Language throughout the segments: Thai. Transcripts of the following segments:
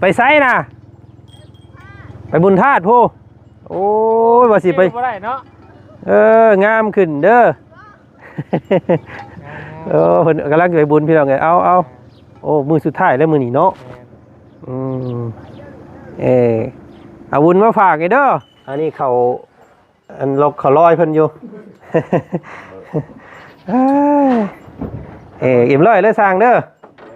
ไปไสน่ะไปบุญธาตุผู้โอ้ยว่าสิไปบ่ได้เนาะงามขึ้นเด้อเพิ่นกำลังจะไปบุญพี่น้องไงเอาโอ้มื้อสุดท้ายแล้วมื้อนี้เนาะเอาบุญมาฝากไอ้เด้ออันนี้เขาอันลกเขาลอยเพิ่นอยู่อิ่มร้อยเลยสร้างเด้อ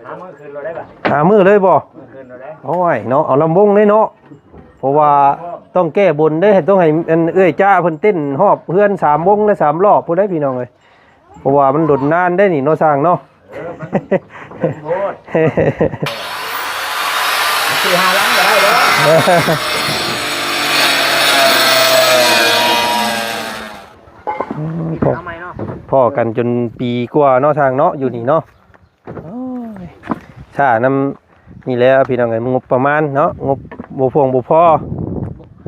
หามื้อคืนเราได้ป่ะหามื้อเลยบ่คืนเราได้โอ้ยเนาะเอาลำวงเลยเนาะเพราะว่าต้องแก้บนได้ต้องให้เอ้ยจ้าเพิ่นเต้นฮอบเพื่อน3วงและ3รอบผู้ใดพี่น้องเอ้ยเพราะว่ามันดนนานได้นี่เนาะสร้างเนาะโทษ4-5ล้านก็ได้เด้อพ่อกันจนปีกว่าเนาะทางเนาะอยู่นี่เนาะถ้านำนี่แล้วพี่น้องเอ้ยงบประมาณเนาะงบบ่พอ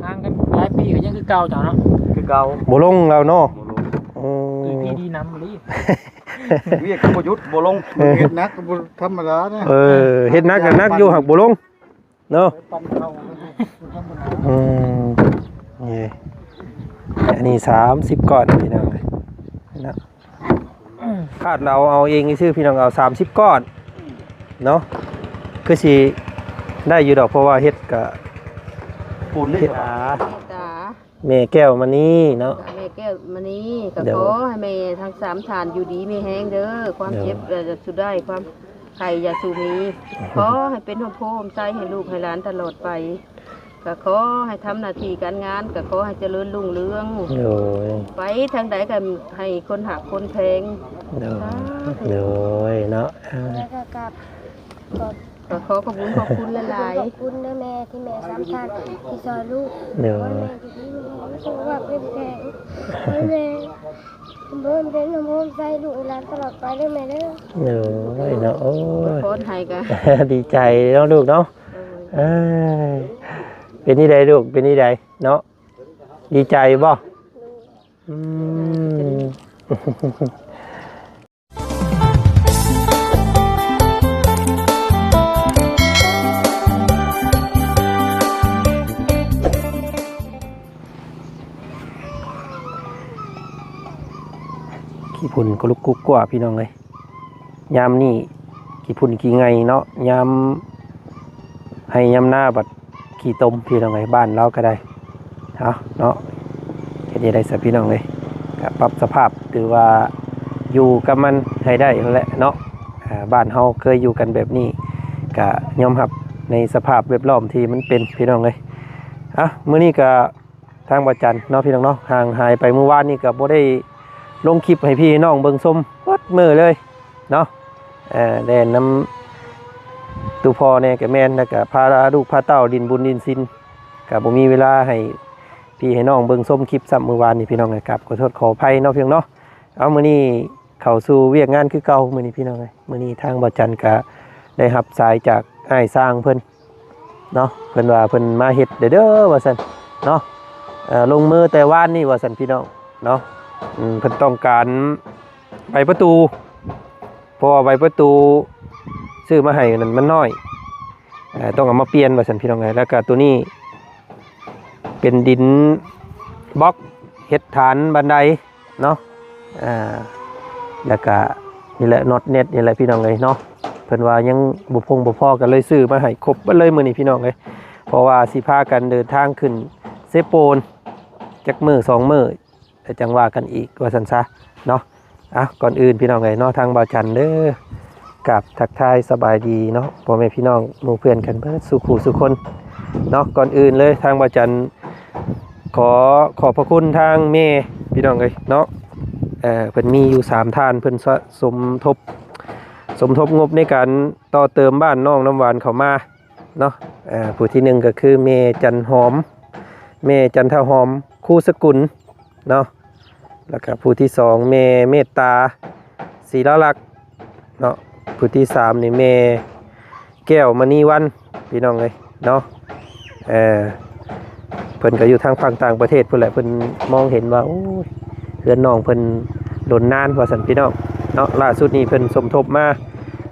ห่างกันหลายปีก็ยังคือเก่าจ้ะเนาะคือเก่าบ่ลงแล้วเนาะพี่ดีน้ำบ่เวียกบ่หยุดบ่ลงเฮ็ดนักบ่ธรรมดานะเฮ็ดนักก็นักอยู่หักบ่ลงเนาะนี่อันนี้30ก้อนพี่น้องนะคาดเราเอาเองชื่อพี่น้องเอา30ก้อนเนาะคือสิได้อยู่ดอกเพราะว่าเฮ็ดก็ปูนนี่จ้าแม่แก้วมานี่เนาะแม่แก้วมานี่ก็ขอให้แม่ทั้ง3ฐานอยู่ดีมีแห้งเด้อความเจ็บจะสุดได้ความไข่อย่าสูมีขอให้เป็นโฮมใจให้ลูกให้หลานตลอดไปก็ขอให้ทำหน้าที่การงานก็ขอให้เจริญรุ่งเรืองไปทางใดก็ให้คนหักคนแพงเลยเนาะก็ขอขอบคุณหลายขอบคุณนะแม่ที่แม่สามทานที่ซอยลูกแม่ที่นี่สุขภาพแข็งแม่เบิ่มเป็นน้ำมันใจลูกหลานตลอดไปได้ไหมเด้อเนาะโอ้ยคนให้กันดีใจเนาะลูกเนาะเป็นนี่ใดลูกเป็นนี่ใดเนาะดีใจบ่ขี้พุ่นก็ลุกกุ๊กกว่าพี่น้องเลยยามนี่ขี้พุ่นขี้ไงเนาะยามให้ยามหน้าบัดขี้ต้มพี่น้องเลยบ้านเราก็ได้เนาะแค่นี้ได้สักพี่น้องเลยก็ปรับสภาพหรือว่าอยู่กับมันให้ได้นั่นแหละเนาะบ้านเฮาเคยอยู่กันแบบนี้ก็ยอมรับในสภาพแวดล้อมที่มันเป็นพี่น้องเลยมื้อนี้ก็ทางบ่จันเนาะพี่น้องเนาะห่างหายไปเมื่อวานนี้ก็บ่ได้ลงคลิปให้พี่น้องเบิ่งส้มวัดมือเลยเนาะแดนน้ำตูพอเนี่ยกับแม่นแล้วก็พาลูกพาเต้าดินบุญดินซินกับบ่มีเวลาให้พี่ให้น้องเบิ่งส้มคลิปซ้ำเมื่อวานนี้พี่น้องเลยครับขอโทษขออภัยเนาะเพียงเนาะเอามื้อนี้เข้าสู่เวียกงานคือเก่ามื้อนี้พี่น้องเลยมื้อนี้ทางบ่จันก็ได้รับสายจากอ้ายสร้างเพิ่นเนาะเพิ่นว่าเพิ่นมาเฮ็ดเด้อว่าซั่นเนาะลงมือแต่วานนี้ว่าซั่นพี่น้องเนาะเพิ่นต้องการใบประตูเพราะว่าใบประตูซื้อมาให้นั่นมันน้อยต้องเอามาเปลี่ยนว่าซั่นพี่น้องไงแล้วก็ตัวนี้เป็นดินบล็อกเฮ็ดฐานบันไดเนาะแล้วก็นี่แหละน็อตเน็ตนี่แหละพี่น้องเลยเนาะเพิ่นว่ายังบ่พอกันเลยซื้อมาให้ครบเลยมื้อนี้พี่น้องเลยเพราะว่าสิพากันเดินทางขึ้นเซโปนจักมื้อ2มื้อจังว่ากันอีกว่าสันซะเนาะก่อนอื่นพี่น้องไงเนาะทางบ่าวจันเด้อกับทักทายสบายดีเนาะพ่อแม่พี่น้องหมู่เพื่อนกันเพื่อสุขสุขคนเนาะก่อนอื่นเลยทางบ่าวจันขอบพระคุณทางแม่พี่น้องเลยเนาะเพิ่นมีอยู่3ท่านเพิ่นสมทบงบในการต่อเติมบ้านน้องน้ำหวานเข้ามาเนาะผู้ที่1ก็คือแม่จันหอมแม่จันทหอมคู่สกุลเนาะแล้วก็ผู้ที่2เมตตาศรีละลักษณ์เนาะผู้ที่3นี่แก้วมณีวันพี่น้องเลยเนาะเพิ่นก็อยู่ทางฝั่งต่างประเทศเพิ่นแหละเพิ่นมองเห็นว่าโอ้ยเพื่อนน้องเพิ่นโดนนานว่าซั่นพี่น้องเนาะล่าสุดนี้เพิ่นสมทบมา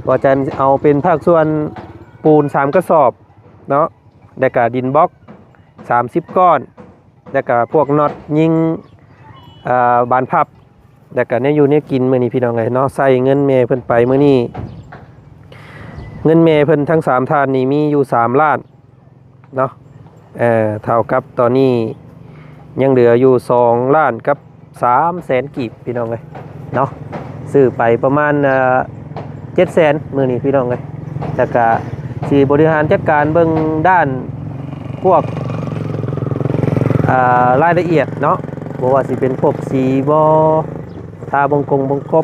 ว่าจะเอาเป็นภาคส่วนปูน3กระสอบ เนาะแล้วก็ดินบล็อก30ก้อนแล้วก็พวกน็อตยิงบานพับแล้วก็เนี่ยอยู่เนี่ยกินมื้อนี้พี่น้องเอ้ยเนาะใส่เงินแม่เพิ่นไปมื้อนี้เงินแม่เพิ่นทั้ง3ท่านนี่มีอยู่3ล้านเนาะเท่ากับตอนนี้ยังเหลืออยู่2ล้านกับ300,000กีบพี่น้องเอ้ยเนาะซื้อไปประมาณ700,000มื้อนี้พี่น้องเอ้ยแล้วก็สิบริหารจัดการเบิ่งด้านพวกรายละเอียดเนาะบ่ว่าสิเป็นพวกสีบ่ทาบงก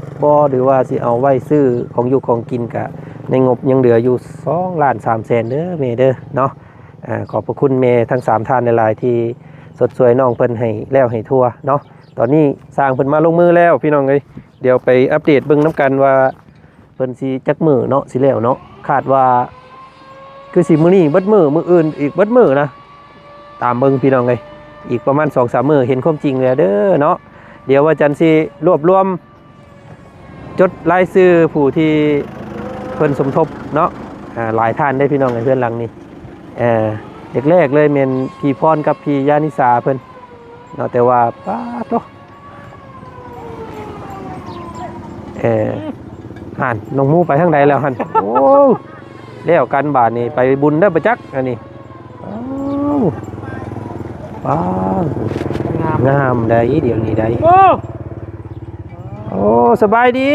บบ่หรือว่าสิเอาไว้ซื้อของอยู่ของกินกะในงบยังเหลืออยู่2,300,000เด้อแม่เด้อเนาะขอบพระคุณแม่ทั้ง3ท่านหลายๆที่สดสวยน้องเพิ่นให้แล้วให้ทั่วเนาะตอนนี้สร้างเพิ่นมาลงมือแล้วพี่น้องเอ้ยเดี๋ยวไปอัปเดตเบิ่งนํกันว่าเพิ่นสิจักมื้อเนาะสิแล้วเนาะคาดว่าคือสิมื้อนี้เบิดมื้ออื่นอีกเบิดมื้อนะตามเบิ่งพี่น้องเอ้ยอีกประมาณ 2-3 มื้อเห็นความจริงแล้วเด้อเนาะเดี๋ยวว่าจันสิรวบรวมจดรายชื่อผู้ที่เพิ่นสมทบเนาะหลายท่านได้พี่น้องในเพื่อนหลังนี้แรกๆเลยแม่นพี่พรกับพี่ยานิสาเพิ่นเนาะแต่ว่าป้าโตหันน้องมูไปทางใดแล้วหันโอ้แล้วกันบาดนี่ไปบุญได้ประจักษ์อันนี้ป้างามได้เดี๋ยวนี้ได้โอ้สบายดี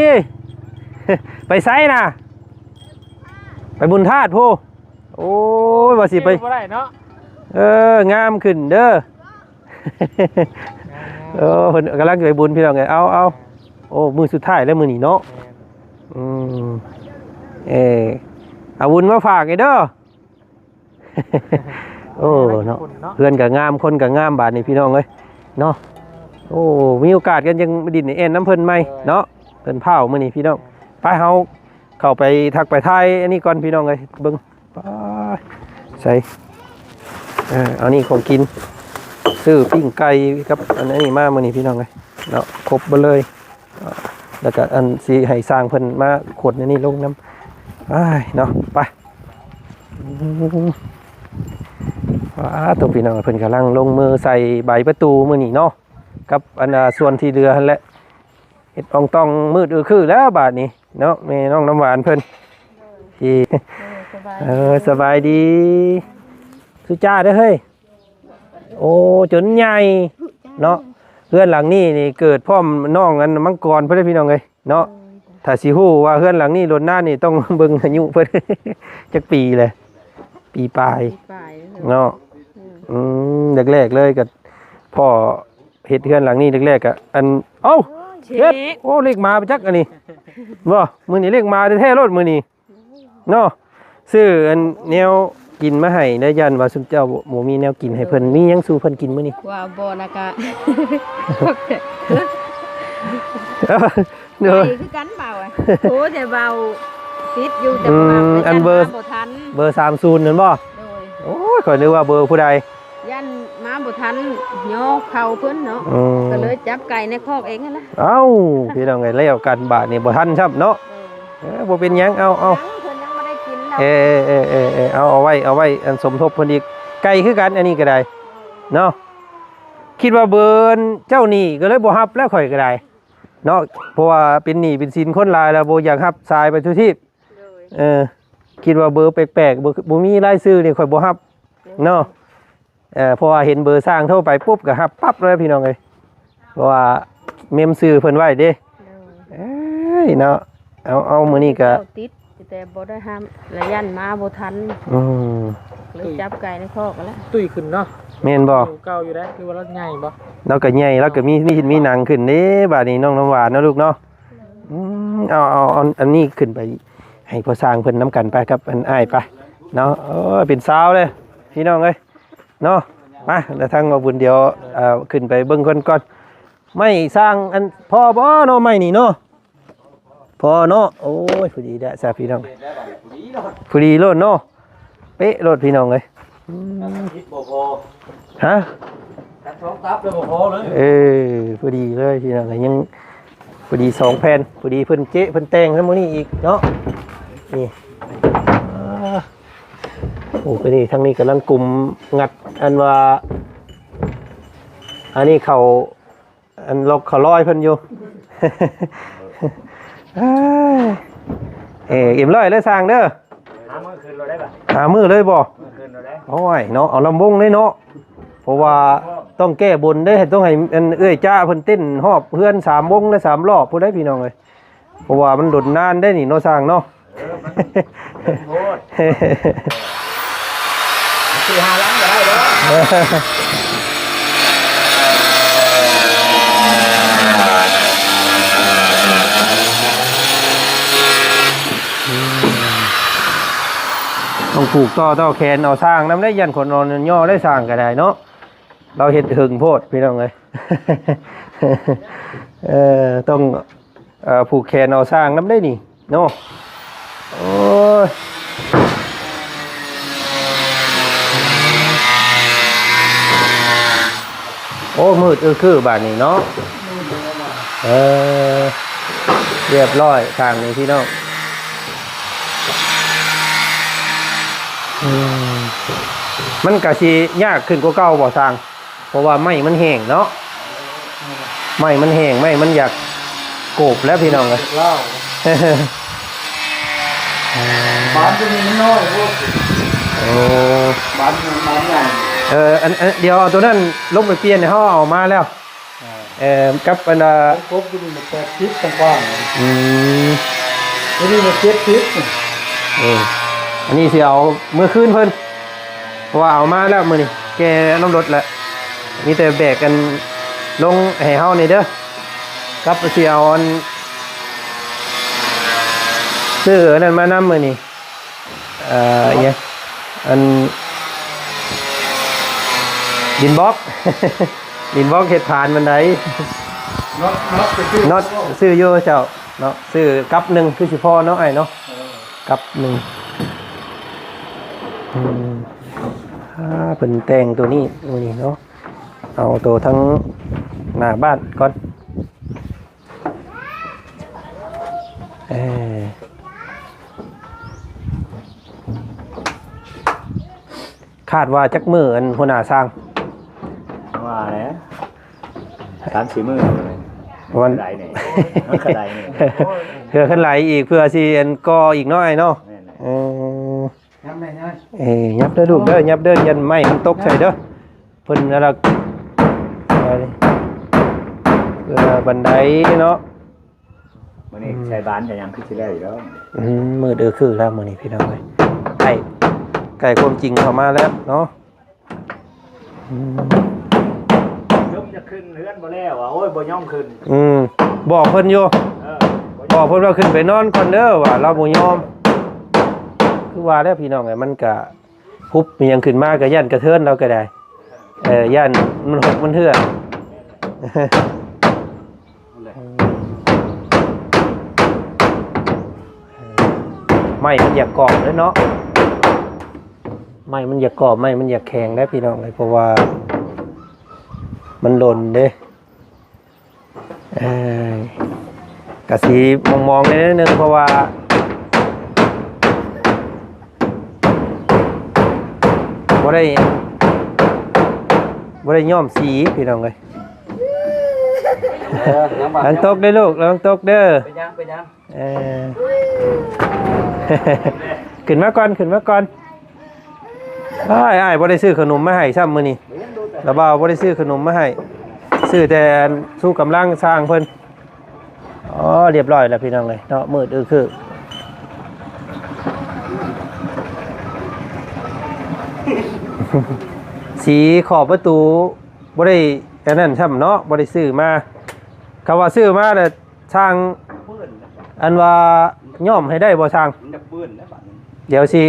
ไปไสน่ะไปบุญธาตุพูโอ้ยว่าสิไปงามขึ้นเด้อ เพิ่นกำลังไปบุญพี่น้องไงเอาโอ้มือสุดท้ายแล้วมือนี่เนาะเอาบุญมาฝากไอ้เด้อ โอ้เนาะเพื่อนก็งามคนก็งามบาดนี่พี่น้องเอ้ยเนาะโอ้มีโอกาสกันยังดินเอ็นน้ำเพิ่นไหมเนาะเพิ่นเผามื้อนี้พี่น้องไปเฮาเข้าไปทักไปทายอันนี้ก่อนพี่น้องเอ้ยเบิ่งไปใส่เอานี่ของกินซื้อปิ้งไก่กับอันนี้มามื้อนี้พี่น้องเอ้ยเนาะครบเบิดเลยแล้วก็อันสิให้สร้างเพิ่นมาขดในนี้ลงน้ำเนาะไปตัวพี่น้องเพิ่นกำลังลงมือใส่ใบประตูมื้อนี้เนาะกับอันส่วนที่เรือหั่นแหละเฮ็ดต้องมืดคือแล้วบาดนี้เนาะแม่น้องน้ำหวานเพิ่นที่สบายดีสุจ้าเด้อเฮ้ยโอ้จนใหญ่เนาะเฮือนหลังนี้นี่เกิดพร้อมน้องอันมังกรเพิ่นพี่น้องเอ้ยเนาะถ้าสิฮู้ว่าเฮือนหลังนี้โดนหน้านี่ต้องเบิ่งอายุเพิ่น จักปีเลยปีปลายเนาะแรกๆเลยกับพ่อเฮ็ดเฮือนหลังนี้แรกๆก็อันเอ้าเฮ็ดโอ้เลขมาไปจักอันนี้บ่มื้อนี้เลขมาแท้ๆรถมื้อนี้เนาะซื้ออันแนวกินมาให้ได้ยันว่าซุมเจ้าบ่มีแนวกินให้เพิ่นมีหยังสู่เพิ่นกินมื้อนี้ว่าบ่นะกะเด้อคือกันเบาอ่ะโอ้แต่เบาฟิตอยู่แต่ว่าอันเบอร์30นั่นบ่โอ้ยข่อยนึกว่าเบอร์ผู้ใดยันมาบ่ทันย่อเข่าเพิ่นเนาะก็เลยจับไก่ในคอกเองนั่นล่ะเอ้าพี่น้องไงแล้วกันบาดนี่บ่ทันครับเนาะบ่เป็นหยังเอาเพิ่นยังบ่ได้กินแล้วเอาไว้อันสมทบเพิ่นอีกไก่คือกันอันนี้ก็ได้เนาะคิดว่าเบอร์เจ้านี่ก็เลยบ่รับแล้วข่อยก็ได้เนาะเพราะว่าเป็นหนี้เป็นสินคนหลายแล้วบ่อยากรับสายไปทุกที่คิดว่าเบอร์แปลกๆบ่มีรายชื่อนี่ข่อยบ่รับเนาะเพราะว่าเห็นเบอร์สร้างโทรไปปุ๊บก็รับปั๊บเลยพี่น้องเอ้ยเพราะว่าเมมชื่อเพิ่นไว้เด้เนาะเอามื้อนี้ก็ติดแต่บ่ได้ห้ามระยันมาบ่ทันเลยจับไก่ในคอกแล้วตุ้ยขึ้นเนาะแม่นบ่เก่าอยู่ได้คือว่าเราใหญ่บ่เราก็ใหญ่แล้วก็มีหนังขึ้นเด้บาดนี้น้องน้ำหวานเนาะลูกเนาะเอาอันนี้ขึ้นไปให้พ่อสร้างเพิ่นนํกันไปครับอันอ้ายไปเนาะเป็นสาวเลยพี่น้องเอ้ยเนาะมาแล้วทางว่าบุญเดียวขึ้นไปเบิ่งก่อนไม่สร้างอันพอบ่เนาะไม่นี่เนาะพอเนาะโอ้ยพอดีได้ซะพี่น้องพอดีโลดเนาะเป๊ะโลดพี่น้องเอ้ยฮะตัดสองตับเลยบ่พอเลยพอดีเลยพี่น้องยังพอดี2แผ่นพอดีเพิ่นเจ๊เพิ่นแต่งทั้งหมดนี้อีกเนาะนี่ โอ้ไปนี่ทั้งนี้กำลังกลุ่มงัดอันว่าอันนี้เขาอันลอกเขาลอยเพิ่นอยู่ อิ่มร้อยเลยสร้างเด้อ หามื้อคืนเราได้ป่ะ หามือเลยบ่ มื้อคืนเราได้ โอ้ยเนาะเอาลำวงเลยเนาะเพราะว่าต้องแก้บนได้ต้องให้อันเอ้ยจ้าเพิ่นเต้นฮอบเพื่อน3วงและ3รอบผู้ใดพี่น้องเอ้ยเพราะว่ามันดนนานได้นี่เนาะสร้างเนาะ โพดสี่ห้าล้านก็ได้เด้อ ต้องปลูกต่อแขนเอาสร้างน้ำได้ยันคนนอนย่อได้สร้างก็ได้เนาะเราเห็ดหึงโพดพี่น้องเลย ต้องผูกแขนเอาสร้างน้ำได้นี่เนาะโอ้ยโอ้มืดคือบานนี้เนาะเรียบร้อยทางนี้พี่น้องมันกะสิยากขึ้นกว่าเก่าบ่สร้างเพราะว่าไม้มันแห้งเนาะไม้มันแห้งไม้มันอยากโกบแล้วพี่น้องเลย เล่าบ้านจะมีน้อยพวก โอ้ บ้านใหญ่ อันเดี๋ยวเอาตัวนั้นลงไปเปลี่ยนในห้องเอามาแล้วกับอันครบจะมีมา8 ทิศกว้าง นี่มา7 ทิศ อันนี้สิเอามือคืนเพิ่นเพราะว่าเอามาแล้วมือนี่แกน้ำรถแหละมีแต่แบกกันลงให้เฮานี่เด้อกับสิเอาอันซื้ออันนั้นมานำมือนี่เนี่ยอันดินบล็อก ดินบล็อกเห็ดผ่านมันได น็อตซื้อโยเจ้าเนาะซื้อกับหนึ่งคือสิพอเนาะไอ้เนาะกับหนึ่งเป็นแต่งตัวนี้เนาะเอาตัวทั้งหน้าบ้านก่อนคาดว่าจักมืออันหัวหน้าสร้าง ว่าแล้ว3-4 มื้อเลย วัน กระไดนี่กระไดนี่ เพื่อขึ้นไหลอีกเพื่อสิอันก่ออีกน้อยเนาะ แม่น ยังไงนะ ยับเด้อลูกเด้อยับเด้อยันไม้มันตกใส่เด้อเพิ่นอะไรเพื่อบันไดเนาะ มื้อนี้ใช้บ้านก็ยังคือสิแล้วอยู่แล้ว มือเด้อคือแล้วมื้อนี้พี่น้องเอ้ยไก่ความจริงเข้ามาแล้วเนาะ ยมจะขึ้นเรือนบ่แล้วอ่ะโอ้ยบ่ยอมขึ้น บอกเพิ่นอยู่ บอกเพิ่นว่าขึ้นไปนอนก่อนเด้อว่าเราบ่ยอมคือว่าแล้วพี่น้องไอ้มันก็ฮุบมีหยังขึ้นมาก็ย่านกระเทือนเราก็ได้ย่านมันหกมันเทื่อไม่มันอยากกรอบเลยเนาะไม่มันอยากกรอบไม่มันอยากแข็งได้พี่น้องเลยเพราะว่ามันหล่นเด้กะสีมองๆนิดนึงเพราะว่าบ่ได้ย้อมสีพี่น้องเลยลังตกได้ลูกลังตกเด้อไปยังขึ้นมาก่อนอ้ายบ่ได้ซื้อขนมมาให้ซ้ำมื้อนี้แล้วบ่าวบ่ได้ซื้อขนมมาให้ซื้อแต่สู้กำลังสร้างเพิ่นอ๋อเรียบร้อยแล้วพี่น้องเลยเนาะมืดคือสีขอบประตูบ่ได้อันนั้นซ้ำเนาะบ่ได้ซื้อมาคำว่าซื้อมาแต่ช่างอันว่าย่อมให้ได้บ่ช่างเดี๋ยวสิ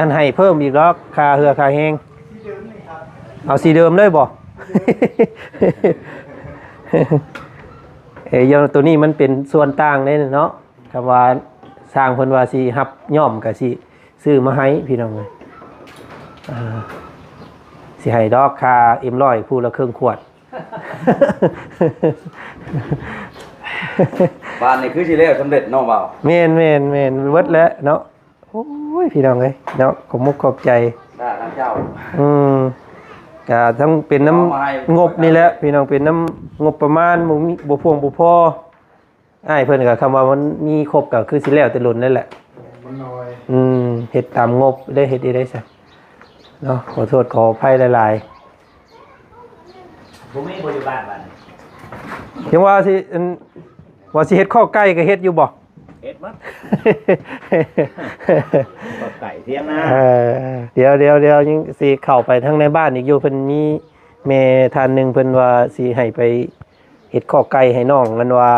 อันให้เพิ่มอีกรอบค่าเหือค่าแห้งเอาสีเดิมเลยบ่ ยตัวนี้มันเป็นส่วนต่างเลยเนาะคำว่าสร้างเพิ่นว่าสิรับย่อมก็สิซื้อมาให้พี่น้องเลยสิให้ดอกค่าM100ผู้ละครึ่งขวด บ้านนี่คือสิแล้วสำเร็จเนาะบ่าวแม่นเบิดแล้วเนาะ โอ้ยพี่น้องเอ้ยเนาะขอบมุกขอบใจ ได้ท่านเจ้า ก็ทั้งเป็นน้ำงบนี่แหละพี่น้องเป็นน้ำงบประมาณบ่มีบ่พวงบ่พออ้ายเพิ่นก็คำว่ามันมีครบก็คือสิแล้วแต่ล้นนั่นแหละ มันน้อย เฮ็ดตามงบได้เฮ็ดได้ซะเนาะขอโทษขออภัยหลาย ผมมีบริบาลบ้าน ๆยังว่าสิว่าสิเฮ็ดข้าวไก่ก็เฮ็ดอยู่บ่ เอ็ดมั้งไก่เทียงนะ เดี๋ยวยังสิเข้าไปทางในบ้านอีกอยู่เพิ่นมีแม่ท่านหนึงเพิ่นว่าสิให้ไปเฮ็ดข้าวไก่ให้น้องนั่นว่า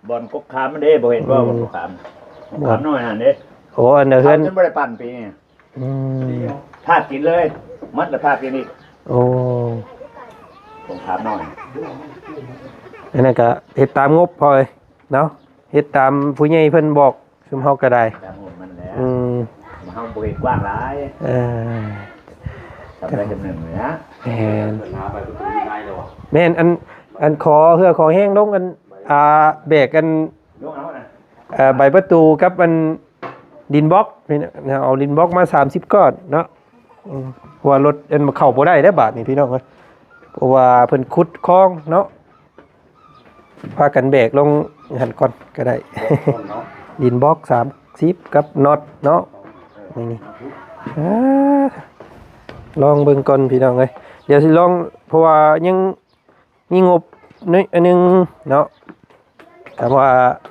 บอลกกขามมันเด้บ่เห็นว่าบอลกกขามขามน้อยหั่นเด้ โอ้อันเฮือน จนบ่ได้ปั่นปีนี่ พาดกินเลย มัดแล้วพาดกินอีก โอ้ ผมถามหน่อย อันนั้นก็เฮ็ดตามงบพอเลยเนาะเฮ็ดตามผู้ใหญ่เพิ่นบอกซุมเฮาก็ได้ ตามหมดมันแล้ว ม เฮาบ่เห็นกว้างหลาย เออ ทำได้จำหนึ่งเลยนะ แม่นอันขอเพื่อขอแห้งลงอันแบกอัน ยกเอานะ ใบประตูกับอันดินบล็อกนี่นะเอาดินบล็อกมา30ก้อนเนาะเพราะว่ารถอันมาเข้าบ่ได้บาดนี่พี่น้องเอ้ยเพราะว่าเพิ่นขุดคลองเนาะพากันแบกลงหั่นก่อนก็ได้ ดินบล็อก30กับน็อตเนาะนี่ลองเบิ่งก่อนพี่น้องเอ้ยเดี๋ยวสิลองเพราะว่ายังมีงบนิดอันนึงเนาะแต่ว่า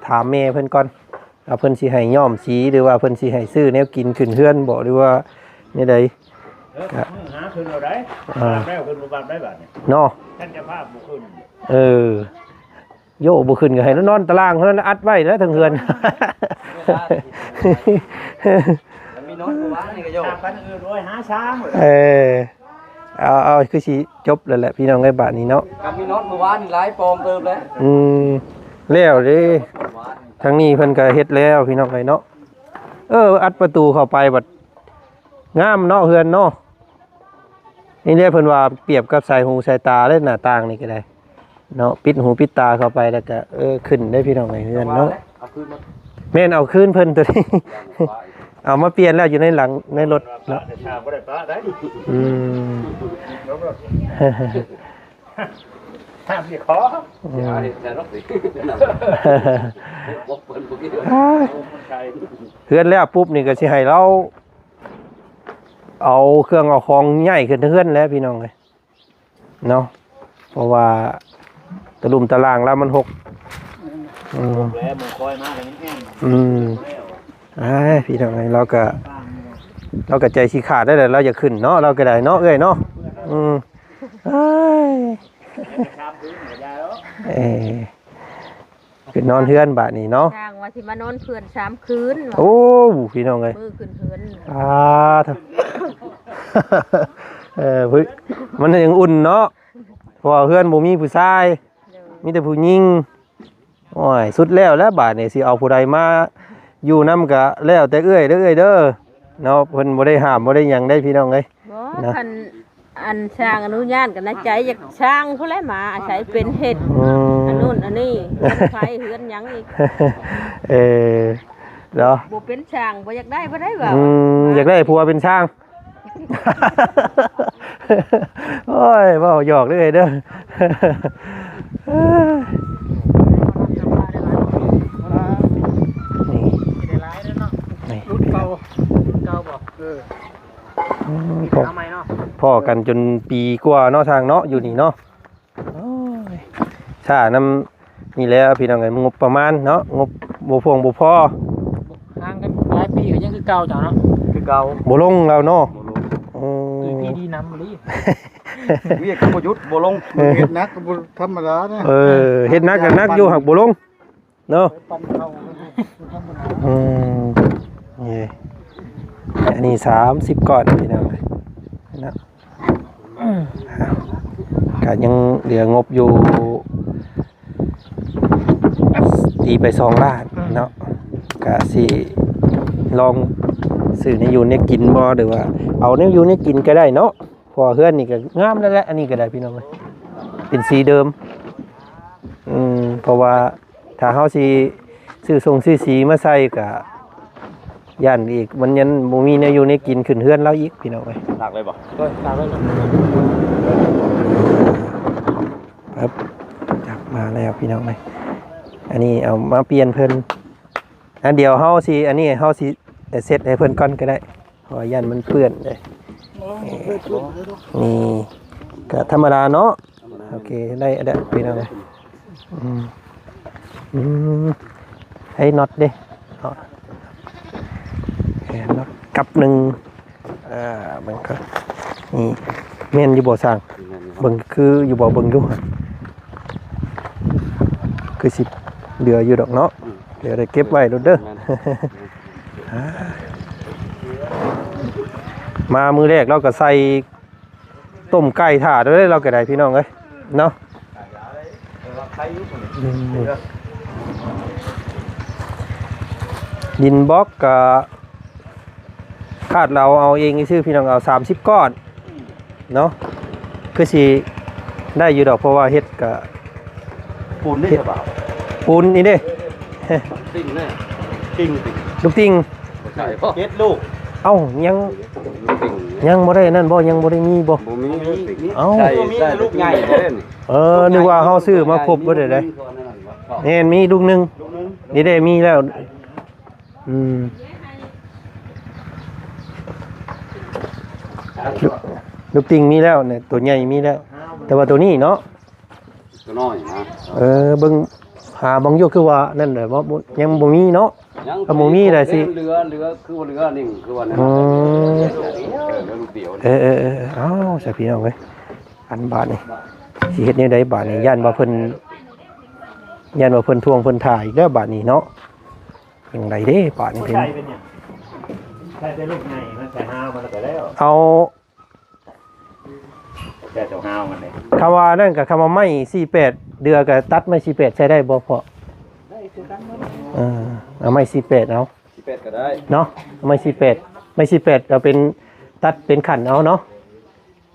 ถามแม่เพิ่นก่อนว่าเพิ่นสิให้ย้อมสีหรือว่าเพิ่นสิให้ซื้อแนวกินขึ้นเฮือนบ่หรือว่าแนวใด หาคืนเอาได้แล้วคืนบ่บาดได้บาดเนี่ย เนาะ ท่านจะภาพบ่คืน โยบ่ขึ้นก็ให้นอนตารางเท่านั้นอัดไว้แล้วทั้งเฮือน มีน้อยกว่านี่ก็โย ตามกันอื่นด้วยหาช้าง เอาคือสิจบแล้วแหละพี่น้องไอ้บาดนี้เนาะ กับมีน้อยเมื่อวานนี่หลายปองเติมแล้ว แล้วเด้ทางนี้เพิ่นก็เฮ็ดแล้วพี่น้องไอ้เนาะอัดประตูเข้าไปบัดงามเนาะเฮือนเนาะนี่เรียกเพิ่นว่าเปรียบกับสายหูสายตาเลยหน้าต่างนี่ก็ได้เนาะปิดหูปิดตาเข้าไปแล้วก็ขึ้นได้พี่น้องไอ้เฮือนเนาะแม่นเอาคืนเพิ่นตัวนี้ เอามาเปลี่ยนแล้วอยู่ในหลังในรถเนาะ ชาบ่ได้ปะได้ห้ามสิขอ เฮือนแล้วปุ๊บนี่ก็สิให้เราเอาเครื่องเอาของใหญ่ขึ้นเฮือนแล้วพี่น้องเอ้ยเนาะเพราะว่าตะลุมตารางแล้วมันหกแล้วมึงคอยมาแล้วมันแห้ง พี่น้องเอ้ยเราก็ใจสิขาดได้แล้วเราจะขึ้นเนาะเราก็ได้เนาะเอ้ยเนาะขึ้นนอนเฮือนบาดนี้เนาะ ทางว่าสิมานอนเพื่อน3คืน โอ้พี่น้องเอ้ย มือขึ้นเฮือน เถอะมันยังอุ่นเนาะเพราะว่าเฮือนบ่มีผู้ชายมีแต่ผู้หญิงโอ้ยสุดแล้วบาดนี้สิเอาผู้ใดมาอยู่นำก็แล้วแต่เอ้ยเด้อเนาะเพิ่นบ่ได้ห้ามบ่ได้หยังได้พี่น้องเอ้ย บ่คันอันสร้างอนุญาตกันนะใจอยากสร้างผู้ใดมาอาศัยเป็นเฮ็ดอันนู้นอันนี้ไฟเฮือนหยังอีก เนาะ บ่เป็นช่างบ่อยากได้บ่ได้ว่า อยากได้ผัวเป็นช่าง โอ้ยเว้าหยอกเลยเด้อ นี่ รุ่นเก่าบ่พ่อกันจนปีกว่าเนาะทางเนาะอยู่นี่เนาะถ้าน้ำนี่แล้วพี่น้องไงงบประมาณเนาะงบบ่พวงบ่พอ ห่างกันหลายปีก็ยังคือเก่าจ้ะเนาะ คือเก่า บ่ลงแล้วเนาะ คือพี่ดีน้ำบ่รีบ เวียกก็บ่หยุดบ่ลงเฮ็ดนักก็บ่ธรรมดานะ เฮ็ดนักก็นักอยู่หักบ่ลงเนาะ ปั่นเข้านี่อันนี้30ก้อนพี่น้องนะก็ยังเหลืองบอยู่ตีไป2ล้านเนาะก็สิลองซื้อในอยู่ในกินบ่หรือว่าเอาในอยู่ในกินก็ได้เนาะเพอเฮือนนี่ก็งามแล้วแหละอันนี้ก็ได้พี่น้องเอ้ยเป็นสีเดิมเพราะว่าถ้าเฮาสิซื้อส่งซื้อสีมาใส่ก็ ย่านอีกมันยันบ่มีแนวอยู่ในกินขึ้นเฮือนแล้วอีกพี่น้องเอ้ย หนักเลยบ่ ก็ตามไว้หน่อย ครับจับมาแล้วพี่น้องเอ้ยอันนี้เอามาเปลี่ยนเพิ่นอันเดียวเฮาสิอันนี้เฮาสิเซตให้เพิ่นก่อนก็ได้เพราะว่าย่านมันเปื้อนเด้นี่ก็ธรรมดาเนาะโอเคได้อันเด้อพี่น้องเอ้ยอืมให้น็อตเด้เอาน็อตกับหนึ่งมันก็นี่แม่นอยู่บ่สร้างเบิ่งคืออยู่บ่เบิ่งดูคือสิเหลืออยู่ดอกเนาะเดี๋ยวได้เก็บไว้เด้อ มามือแรกเราก็ใส่ต้มไก่ถ่าด้วยเราก็ได้พี่น้องเอ้ยเนาะดินบล็อกกับคาดเราเอาเองชื่อพี่น้องเอา30ก้อนเนาะคือสิได้อยู่ดอกเพราะว่าเฮ็ดกับ ปูนได้หรือเปล่า ปูนนี่เด้ ติ้งแน่ติ้ง ลูกติง ใช่ป่ะเฮ็ดลูก เอ้ายัง ติ้ง ยังบ่ได้นั่นบ่ยังบ่ได้มีบ่ บ่มี เอ้า ใช่ใช่ลูกใหญ่เล่น นึกว่าเฮาซื้อมาครบบ่ได้เลยแน่นมีลูกหนึงนี่ได้มีแล้วลูกติงมีแล้วเนี่ยตัวใหญ่มีแล้วแต่ว่าตัวนี้เนาะ ตัวน้อยนะ เบิ่งหาบางอยู่คือว่านั่นแหละบ่ยังบ่มีเนาะถ้าบ่มีได้สิ เรือคือว่าเรือนี่คือว่านั่นเรือลูกเดียว เอ้าใส่พี่น้องเว้ยอันบาทนี่สิเฮ็ดแนวใดบาทนี่ย่านว่าเพิ่นทวงเพิ่นถ่ายอีกแล้วบาทนี้เนาะจังไดเด้บาทนี้เพิ่น ใช่เป็นหยังใช่เป็นลูกใหญ่มันใส่ห้าวมันก็แล้ว เอา แค่เจ้าห้าวมันเลย คำว่านั่นกับคำว่าไม้48เดือกับตัดไม้48ใช้ได้บ่พอ ได้คือกันหมด เอาไม้48เอา 18ก็ได้ เนาะเอาไม้48เราเป็นตัดเป็นขันเอาเนาะ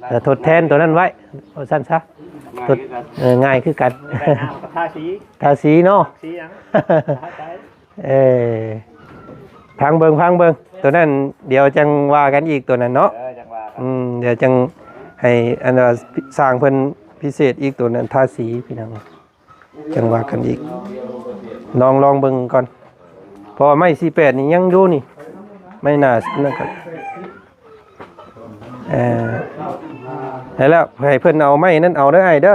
แต่ทดแทนตัวนั้นไว้เอาสั้นซะทดง่ายคือกัน ได้ห้าวกับท่าสี ทาสีเนาะ สีหยังท่าใจ พังเบิงตัวนั้นเดี๋ยวจังว่ากันอีกตัวนั้นเนาะ จังว่า เดี๋ยวจังให้อันสร้างเพิ่นพิเศษอีกตัวนั้นทาสีพี่น้องจังว่ากันอีกลองเบิ่งก่อนเพอไม้48นี่ยังอยู่นี่ไม่น่านั่นก็ให้แล้วให้เพิ่นเอาไม้นั่นเอาเด้อไอ้เด้อ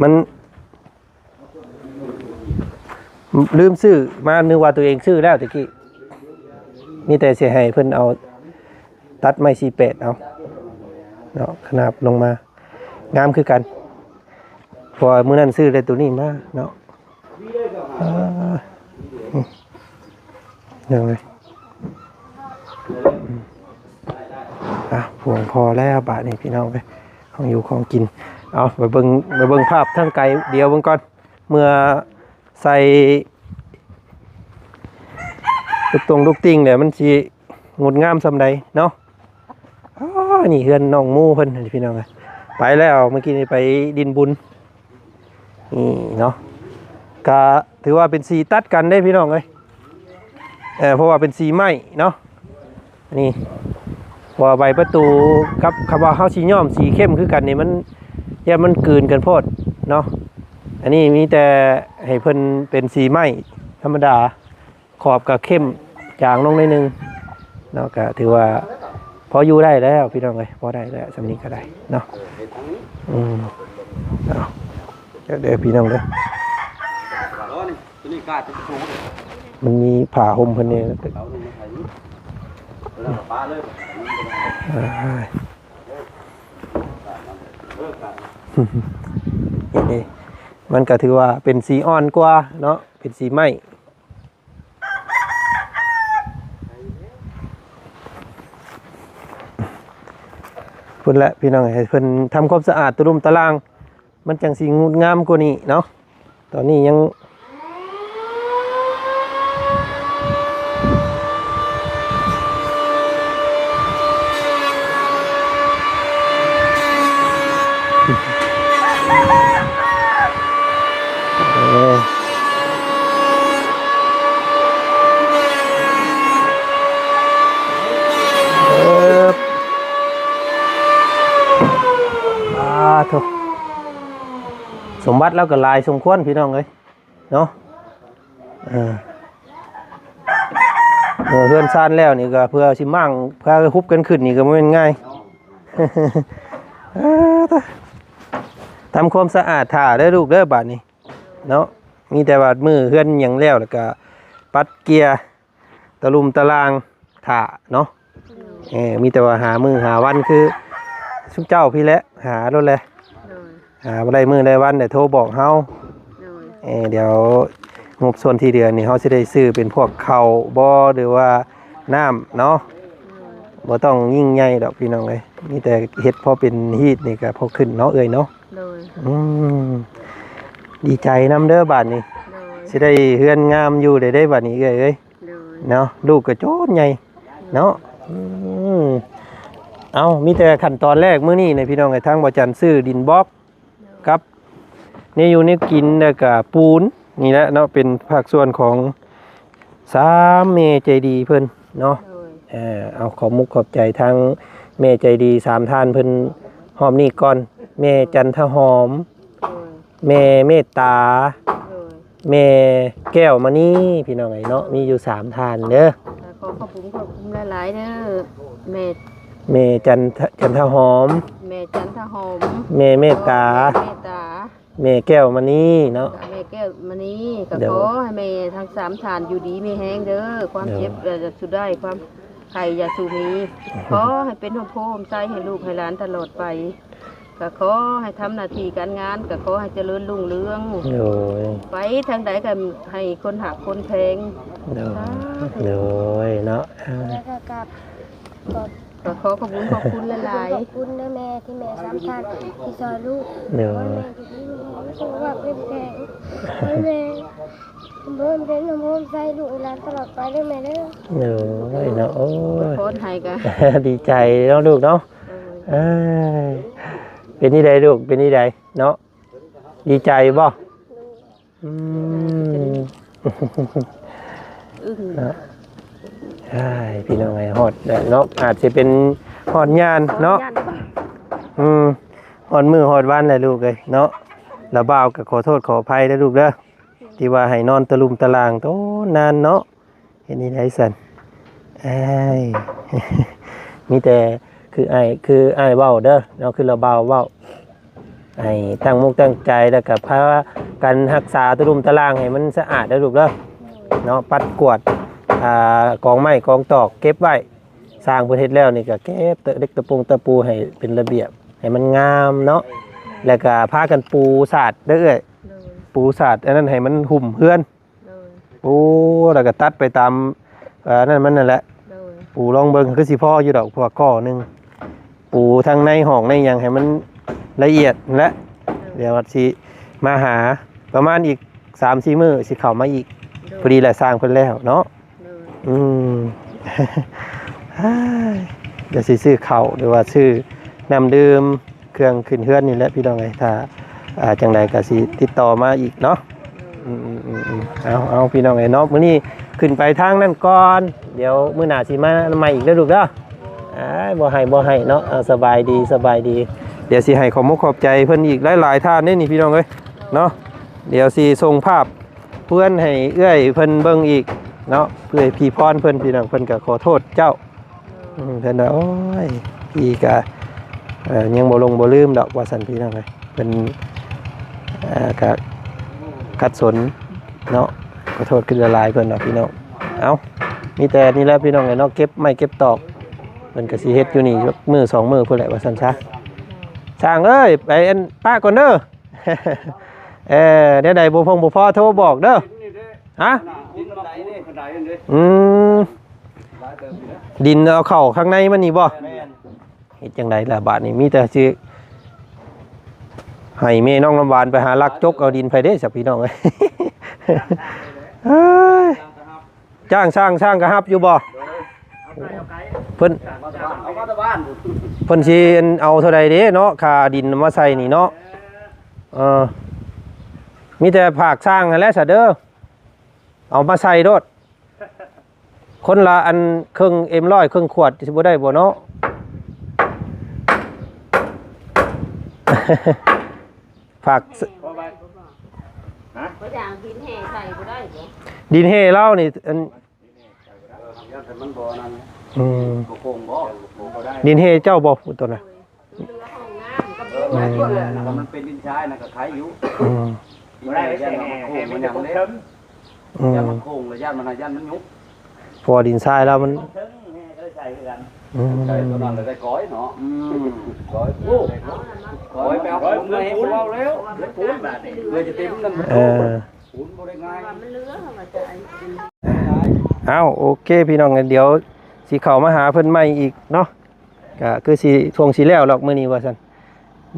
มันลืมซื้อมานึกว่าตัวเองซื้อแล้วตะกี้นี่แต่สิให้เพิ่นเอาตัดไม้48เอาเนาะขนาบลงมางามคือกันพอมื้อนั้นซื้อได้ตัวนี้มาเนาะยังไงพวงพอแล้วบาทนี่พี่น้องไปของอยู่ของกินเอาไปเบิ่งภาพทั้งไกลเดียวเบิ่งก่อนเมื่อใส่ลูกติงเนี่ยมันสิงดงามซำใดเนาะนี่เฮือนน้องหมู่เพิ่นพี่น้องไปแล้วเมื่อกี้นี่ไปดินบุญนี่เนาะก็ถือว่าเป็นสีตัดกันได้พี่น้องเอ้ยเพราะว่าเป็นสีไม้เนาะนี่ว่าใบประตูกับคำว่าเฮาสีย้อมสีเข้มคือกันนี่มันมันกลืนกันโพดเนาะอันนี้มีแต่ให้เพิ่นเป็นสีไม้ธรรมดาขอบกับเข้มจางลงนิดนึงเนาะก็ถือว่าพออยู่ได้แล้วพี่น้องเอ้ยพอได้แล้วสำนี้ก็ได้เนาะเดี๋ยวพี่น้องเด้อมันมีผ้าห่มเพิ่นนี่นี่มันก็ถือว่าเป็นสีอ่อนกว่าเนาะเป็นสีไม้เพิ่นละพี่น้องให้เพิ่นทำความสะอาดตุ่มตารางมันจังสีงดงามกว่านี้เนาะตอนนี้ยัง โถสมบัติแล้วก็หลายสมควรพี่น้องเอ้ยเนาะเพื่อนซ่านแล้วนี่ก็เพื่อสิมั่งเพื่อฮุบกันขึ้นนี่ก็บ่แม่นง่าย ทำความสะอาดถ่าได้ลูกเด้อบาดนี้เนาะมีแต่บาดมือเฮือนหยังแล้วก็ปัดเกียร์ตะลุมตะลางถ่าเนาะมีแต่ว่าหามือหาวันคือชุบเจ้าพี่แหละหาโดนเลยหาบ่ได้มือได้วันเดี๋ยวโทรบอกเฮาเดี๋ยวงบส่วนที่เดือนนี่เฮาสิได้ซื้อเป็นพวกข้าวบ่หรือว่าน้ำเนาะบ่ต้องยิ่งใหญ่ดอกพี่น้องเอ้ยมีแต่เฮ็ดพอเป็นฮีตนี่ก็พอขึ้นเนาะเอ้ยเนาะดีใจนำเด้อบาดนี้สิได้เฮือนงามอยู่ได้บาดนี้เอ้ยเนาะลูกก็โจนใหญ่เนาะเอามีแต่ขั้นตอนแรกมื้อนี้ในพี่น้องไอ้ทางบ่จันซื้อดินบล็อกกับนี่อยู่นี่กินแล้วก็ปูนนี่แหละเนาะเป็นภาคส่วนของ3เมใจดีเพิ่นเนาะเอาขอมุกขอบใจทางเมใจดี3ท่านเพิ่นหอมนี่ก่อนเมจันทหอมเมเมตตาเมแก้วมานี่พี่น้องไอ้เนาะมีอยู่3ท่านเด้อขอขอบคุณหลายๆเด้อเมจันทหอมเมจันทหอมเมเมตตาเมแก้วมานี่เนาะเมแก้วมานี่ก็ขอให้เมทั้ง3ท่านอยู่ดีมีแห้งเด้อความเจ็บจะสุดได้ความไข่อย่าสูมีขอให้เป็นหัวโพมใจให้ลูกให้หลานตลอดไปก็ขอให้ทำหน้าที่การงานก็ขอให้เจริญรุ่งเรืองไปทางใดก็ให้คนหักคนแพงเลยเนาะแล้วก็กลับก็ขอบคุณหลายๆขอบคุณนะแม่ที่แม่3ท่านที่ซอยลูกแม่ที่สุขภาพเข้มแข็งแม่เป็นน้ำมันใจลูกหลานตลอดไปได้ไหมเด้อเนาะโอ้ยโคตรให้กัน ดีใจเนาะลูกเนาะเป็นนี่ใดลูกเป็นนี่ใดเนาะดีใจบ่ใช่พี่น้องไงฮอดเนาะอาจจะเป็นฮอดงานเนาะฮอดมือฮอดวันแหละลูกเลยเนาะแล้วบ่าวก็ขอโทษขออภัยนะลูกเด้อที่ว่าให้นอนตะลุมตะลางโตนานเนาะเห็นนี่ได้สั่นมีแต่คือไอ้เว้าเด้อเนาะคือเราเบาเว้าไอ้ตั้งมุกตั้งใจแล้วก็พากันรักษาตะลุมตะลางให้มันสะอาดได้ลูกเด้อเนาะปัดกวาดกองไม้กองตอกเก็บไว้สร้างประเทศแล้วนี่ก็เก็บเล็กตะปูให้เป็นระเบียบให้มันงามเนาะแล้วก็พากันปูสาดเด้อปูสาดอันนั้นให้มันหุ่มเพื่อนปูแล้วก็ตัดไปตามนั่นแหละปูลองเบิ่งคือสิพ่ออยู่ดอกพวกก้อนึงปูทางในห้องในยังให้มันละเอียดและเดี๋ยวสิมาหาประมาณอีก 3-4 มื้อสิเข้ามาอีกพอดีแหละสร้างเพิ่นแล้วเนาะเดี๋ยวสิซื้อข้าวหรือว่าซื้อน้ำดื่มเครื่องขึ้นเฮือนนี่แหละพี่น้องไงถ้าจังใดก็สิติดต่อมาอีกเนาะเอาพี่น้องไอ้เนาะมื้อนี้ขึ้นไปทางนั่นก่อนเดี๋ยวมื้อหน้าสิมาใหม่อีกเด้อลูกเด้อบ่ให้เนาะสบายดีเดี๋ยวสิให้ขอบใจเพิ่นอีกหลายๆท่านนี่พี่น้องเอ้ยเนาะเดี๋ยวสิส่งภาพเพื่อนให้เอื้อยเพิ่นเบิ่งอีกเนาะเพื่อพี่พรเพิ่นพี่น้องเพิ่นก็ขอโทษเจ้าเพิ่นว่าโอ้ยพี่ก็ยังบ่ลืมดอกว่าซั่นพี่น้องเอ้ยเพิ่นก็ขัดสนเนาะขอโทษขึ้นละลายเพิ่นเนาะพี่น้องเอามีแต่นี่แหละพี่น้องเนาะเก็บไม่เก็บตอกเพิ่นก็สิเฮ็ดอยู่นี่มื้อ2มื้อพุ่นแหละว่าซั่นซะสร้างเอ้ยไปอันป้าก่อนเด้อเดี๋ยวใดบ่พอโทรบอกเด้อฮะดินเอาเข้าข้างในมันนี่บ่เฮ็ดจังไดล่ะบาดนี้มีแต่สิให้แม่น้องน้ำหวานไปหาลักจกเอาดินไปเด้สักพี่น้องเอ้ยจ้างสร้างกระหับอยู่บ่เพิ่นสิเอาเท่าใดเด้เนาะค่าดินมาใส่นี่เนาะมีแต่ภาคสร้างนั่นแหละซะเด้อเอามาใส่โดดคนละอันครึ่ง100ครึ่งขวดสิบ่ได้บ่เนาะ ฝาก ก็อย่างกินแห่ใส่ก็ได้เหรอ ดินเฮเล่านี่อัน แต่มันบ่นั่น บ่โกงบ่บ่ได้ ดินเฮเจ้าบ่ตัวน่ะ เรือห้องน้ำกับเรือ ถ้ามันเป็นดินชายน่ะก็ขายอยู่ อืม บ่ได้ย่านมันโค้งมันยังเล็ก อืม ย่านมันโค้งแล้วย่านมันย่านมันยุบ พอดินทรายแล้วมัน อืม ใช่ตัวนั้นได้ก้อยเนาะก้อยโอ้ก้อยไปเอาปูนมาให้เราแล้วปูนบาดนี่เลยจะเต็มนั่น ปูนบ่ได้ง่าย มันเรือเข้ามาจ่าย เอาโอเคพี่น้องกันเดี๋ยวสิเข้ามาหาเพิ่นใหม่อีกเนาะก็คือสิทวงสิแล้วหรอกมื้อนี้ว่าซั่น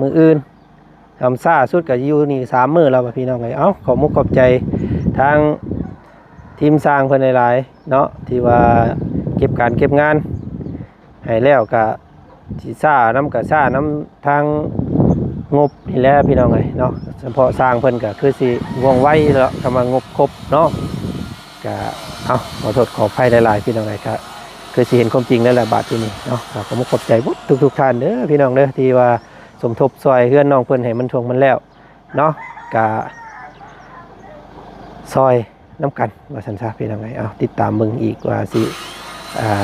มื้ออื่นทำซ่าสุดก็อยู่นี่3มื้อแล้วว่าพี่น้องเอ้ยเอ้าขอมุกขอบใจทางทีมสร้างเพิ่นหลายๆเนาะที่ว่าเก็บการเก็บงานให้แล้วก็สิซ่าน้ำก็ซ่าน้ำทางงบนี่แหละพี่น้องเอ้ยเนาะเฉพาะสร้างเพิ่นก็คือสิว่องไวแล้วคำว่างบครบเนาะก็เอาขอโทษขออภัยหลายๆพี่น้องเอ้ยครับคือสิเห็นความจริงแล้วแหละบาดที่นี่เนาะขอมุกขอบใจทุกท่านเด้อพี่น้องเด้อที่ว่าสมทบซอยเฮือนน้องเพิ่นให้มันทวงมันแล้วเนาะก็ซอยน้ำกันว่าสันซะพี่น้องไงเอาติดตามมึงอีกว่าสิ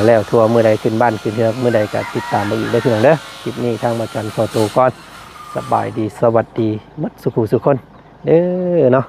แล้วทัวร์เมื่อใดขึ้นบ้านขึ้นเรือเมื่อใดก็ติดตามมึงอีกได้พี่น้องเด้อคลิปนี้ทางมาจันทร์ขอตัวก่อนสบายดีสวัสดีหมดสุขุสุขคนเด้อเนาะ